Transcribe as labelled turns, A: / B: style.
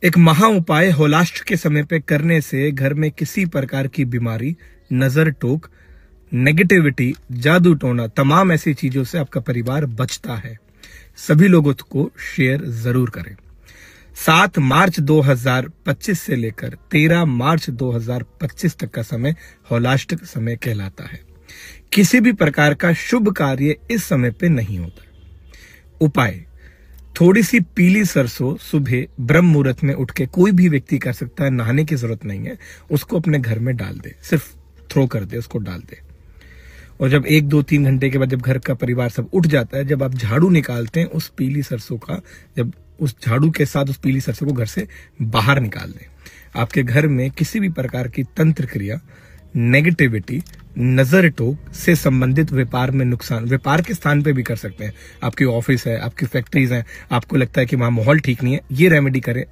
A: एक महा उपाय होलाष्ट के समय पे करने से घर में किसी प्रकार की बीमारी, नजर टोक, नेगेटिविटी, जादू टोना, तमाम ऐसी चीजों से आपका परिवार बचता है। सभी लोगों को शेयर जरूर करें। 7 मार्च 2025 से लेकर 13 मार्च 2025 तक का समय होलाष्ट समय कहलाता है। किसी भी प्रकार का शुभ कार्य इस समय पे नहीं होता। उपाय: थोड़ी सी पीली सरसों सुबह ब्रह्म मुहूर्त में उठ के कोई भी व्यक्ति कर सकता है, नहाने की जरूरत नहीं है। उसको अपने घर में डाल दे, सिर्फ थ्रो कर दे, उसको डाल दे। और जब 1, 2, 3 घंटे के बाद जब घर का परिवार सब उठ जाता है, जब आप झाड़ू निकालते हैं, उस पीली सरसों का, जब उस झाड़ू के साथ उस पीली सरसों को घर से बाहर निकाल दें। आपके घर में किसी भी प्रकार की तंत्र क्रिया, नेगेटिविटी, नजर टोक से संबंधित व्यापार में नुकसान, व्यापार के स्थान पे भी कर सकते हैं। आपकी ऑफिस है, आपकी फैक्ट्रीज हैं, आपको लगता है कि वहां माहौल ठीक नहीं है, ये रेमेडी करें।